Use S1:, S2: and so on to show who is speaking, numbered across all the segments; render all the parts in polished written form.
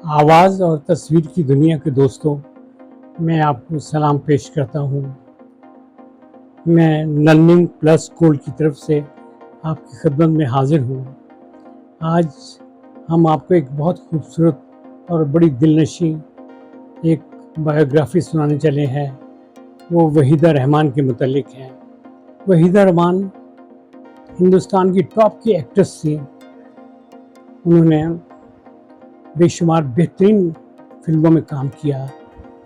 S1: आवाज़ और तस्वीर की दुनिया के दोस्तों, मैं आपको सलाम पेश करता हूँ। मैं लर्निंग प्लस गोल्ड की तरफ से आपकी खिदमत में हाज़िर हूँ। आज हम आपको एक बहुत खूबसूरत और बड़ी दिलनशीं एक बायोग्राफ़ी सुनाने चले हैं। वो वहीदा रहमान के मुतल्लिक है। वहीदा रहमान हिंदुस्तान की टॉप की एक्ट्रेस थी। उन्होंने बेशुमार बेहतरीन फ़िल्मों में काम किया।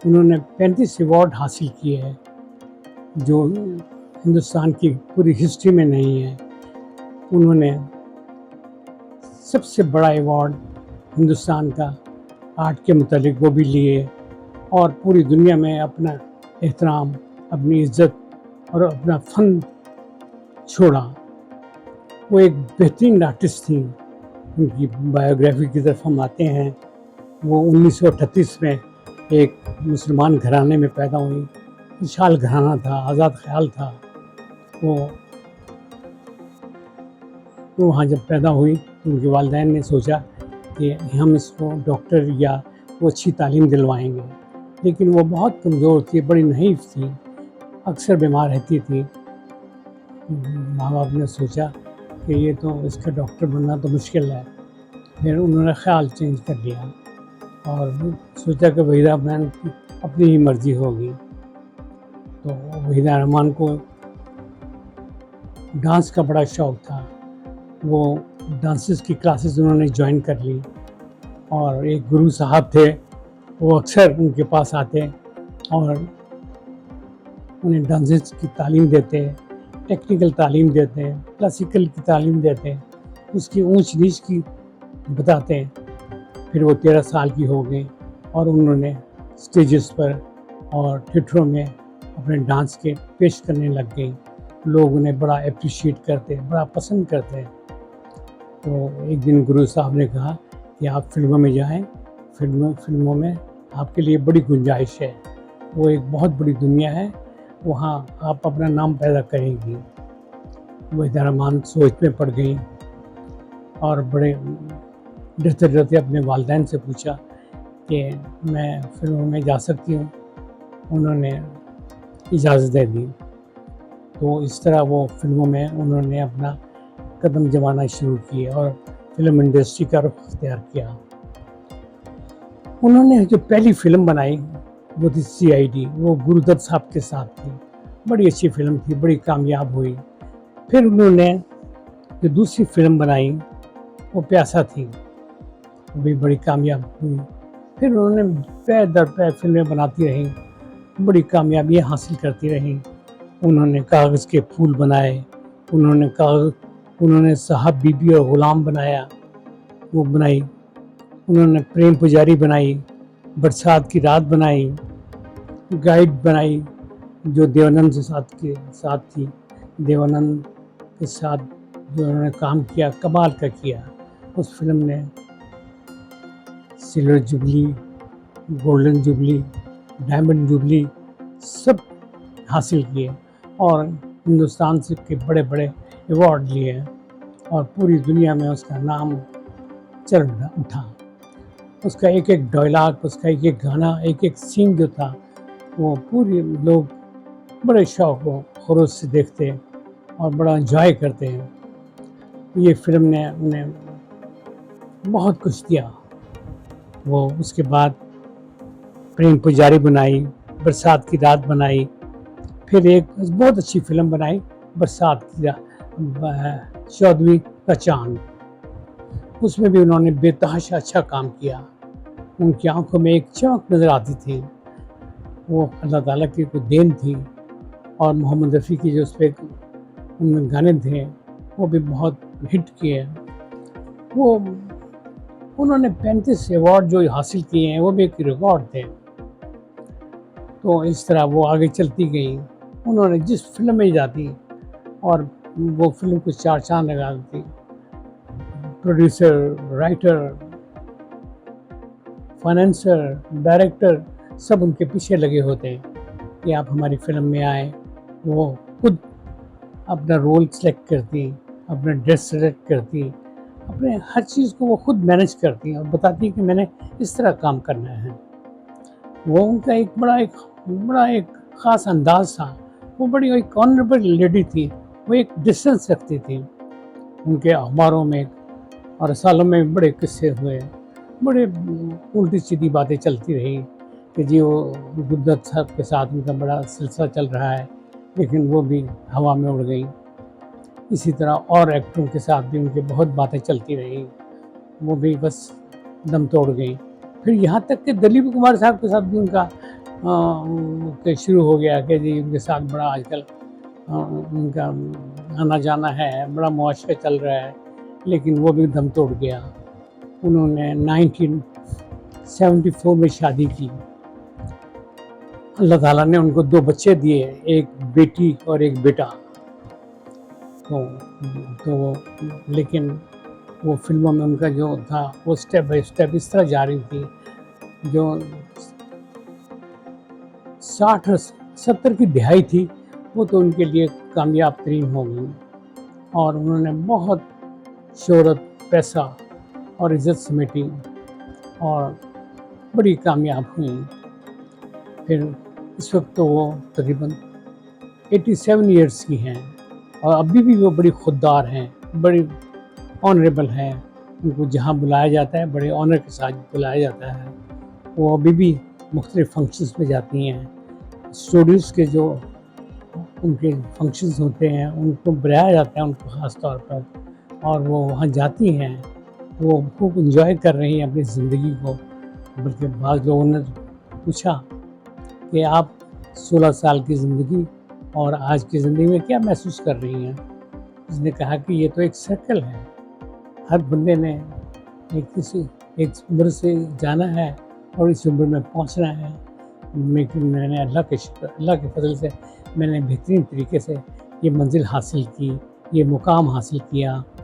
S1: उन्होंने 35 अवार्ड हासिल किए हैं, जो हिंदुस्तान की पूरी हिस्ट्री में नहीं है। उन्होंने सबसे बड़ा अवार्ड हिंदुस्तान का आर्ट के मुतालिक वो भी लिए और पूरी दुनिया में अपना एहतराम, अपनी इज़्ज़त और अपना फ़न छोड़ा। वो एक बेहतरीन आर्टिस्ट थी। उनकी बायोग्राफ़ी की तरफ हम आते हैं। वो 1938 में एक मुसलमान घराने में पैदा हुई। विशाल घराना था, आज़ाद ख़्याल था। वो वहाँ जब पैदा हुई तो उनके वालिदैन ने सोचा कि हम इसको डॉक्टर या वो अच्छी तालीम दिलवाएंगे, लेकिन वो बहुत कमज़ोर थी, बड़ी नहीफ़ थी, अक्सर बीमार रहती थी। माँ बाप ने सोचा कि ये तो इसका डॉक्टर बनना तो मुश्किल है। फिर उन्होंने ख़्याल चेंज कर लिया और सोचा कि वहीदा रहमान की अपनी ही मर्ज़ी होगी। तो वहीदा रहमान को डांस का बड़ा शौक़ था। वो डांसेस की क्लासेस उन्होंने ज्वाइन कर ली और एक गुरु साहब थे, वो अक्सर उनके पास आते और उन्हें डांसेस की तालीम देते, टेक्निकल तालीम देते, क्लासिकल की तालीम देते, उसकी ऊंच नीच की बताते। फिर वो 13 साल की हो गई और उन्होंने स्टेजेस पर और थिएटरों में अपने डांस के पेश करने लग गई। लोग उन्हें बड़ा अप्रिशिएट करते, बड़ा पसंद करते। तो एक दिन गुरु साहब ने कहा कि आप फिल्मों में जाएं, फिल्मों में आपके लिए बड़ी गुंजाइश है। वो एक बहुत बड़ी दुनिया है, वहाँ आप अपना नाम पैदा करेंगी। वहीदा रहमान सोच में पड़ गई और बड़े डरते डरते अपने वालिदैन से पूछा कि मैं फिल्मों में जा सकती हूँ। उन्होंने इजाज़त दे दी। तो इस तरह वो फिल्मों में उन्होंने अपना कदम जमाना शुरू किए और फिल्म इंडस्ट्री का रुख अख्तियार किया। उन्होंने जो पहली फ़िल्म बनाई वो थी CID, वो गुरुदत्त साहब के साथ थी। बड़ी अच्छी फ़िल्म थी, बड़ी कामयाब हुई। फिर उन्होंने जो दूसरी फ़िल्म बनाई वो प्यासा थी, वो भी बड़ी कामयाब हुई। फिर उन्होंने पै दर पै फ़िल्में बनाती रहीं, बड़ी कामयाबियाँ हासिल करती रहीं। उन्होंने कागज़ के फूल बनाए, उन्होंने साहब बीबी और ग़ुलाम बनाया, वो बनाई। उन्होंने प्रेम पुजारी बनाई, बरसात की रात बनाई, गाइड बनाई जो देवानंद के साथ थी। देवानंद के साथ जो उन्होंने काम किया, कमाल का किया। उस फिल्म ने silver jubilee, golden jubilee, diamond jubilee सब हासिल किए और हिंदुस्तान से के बड़े बड़े अवार्ड लिए और पूरी दुनिया में उसका नाम चल उठा। उसका एक एक डायलॉग, उसका एक एक गाना, एक एक सीन जो था, वो पूरे लोग बड़े शौक़ व खरोश से देखते और बड़ा एंजॉय करते हैं। ये फिल्म ने उन्हें बहुत कुछ दिया। वो उसके बाद प्रेम पुजारी बनाई, बरसात की रात बनाई, फिर एक बहुत अच्छी फिल्म बनाई बरसात की रात, चौदहवीं का चाँद। उसमें भी उन्होंने बेतहाशा अच्छा काम किया। उनकी आंखों में एक चमक नज़र आती थी, वो अल्लाह ताला की कोई देन थी। और मोहम्मद रफ़ी की जो उसपे उनमें गाने थे वो भी बहुत हिट किए। वो उन्होंने 35 अवार्ड जो हासिल किए हैं वो भी एक रिकॉर्ड थे। तो इस तरह वो आगे चलती गई। उन्होंने जिस फिल्म में जाती और वो फिल्म को चार चाँद लगा देती। प्रोड्यूसर, राइटर, फाइनेंसर, डायरेक्टर सब उनके पीछे लगे होते हैं कि आप हमारी फिल्म में आएँ। वो खुद अपना रोल सेलेक्ट करती, अपना ड्रेस सेलेक्ट करती, अपने हर चीज़ को वो खुद मैनेज करती हैं और बताती हैं कि मैंने इस तरह काम करना है। वो उनका एक ख़ास अंदाज़ था। वो बड़ी एक ऑनरेबल लेडी थी। वो एक डिस्टेंस रखती थी। उनके अखबारों में और सालों में बड़े किस्से हुए। बड़े उल्टी-सीधी बातें चलती रही कि जी वो गुरदत्त साहब के साथ उनका बड़ा सिलसिला चल रहा है, लेकिन वो भी हवा में उड़ गई। इसी तरह और एक्टरों के साथ भी उनकी बहुत बातें चलती रही, वो भी बस दम तोड़ गई। फिर यहाँ तक कि दिलीप कुमार साहब के साथ भी उनका के शुरू हो गया कि जी उनके साथ बड़ा आजकल उनका आना-जाना है, बड़ा मुआशरा चल रहा है, लेकिन वो भी दम तोड़ गया। उन्होंने 1974 में शादी की। अल्लाह ताला ने उनको 2 बच्चे दिए, एक बेटी और एक बेटा। तो लेकिन वो फ़िल्मों में उनका जो था वो स्टेप बाय स्टेप इस तरह जारी थी, जो 60 और 70 की दिहाई थी, वो तो उनके लिए कामयाब तरीन हो गई और उन्होंने बहुत शोहरत, पैसा और इज़्ज़त समेटी और बड़ी कामयाब हुईं। फिर इस वक़्त तो वो तकरीबन 87 इयर्स की हैं और अभी भी वो बड़ी खुददार हैं, बड़ी ऑनरेबल हैं। उनको जहाँ बुलाया जाता है, बड़े ऑनर के साथ बुलाया जाता है। वो अभी भी मुख्तलिफ़ फंक्शंस में जाती हैं। स्टूडियोज़ के जो उनके फंक्शंस होते हैं, उनको बुलाया जाता है उनको ख़ास तौर पर और वो वहाँ जाती हैं। वो खूब एन्जॉय कर रही हैं अपनी ज़िंदगी को। बल्कि बाज़ लोगों ने पूछा कि आप 16 साल की ज़िंदगी और आज की ज़िंदगी में क्या महसूस कर रही हैं? उसने कहा कि ये तो एक सर्कल है। हर बंदे ने एक उम्र से जाना है और इस उम्र में पहुंचना है। लेकिन मैंने अल्लाह के फ़ज़ल से मैंने बेहतरीन तरीके से ये मंज़िल हासिल की, ये मुकाम हासिल किया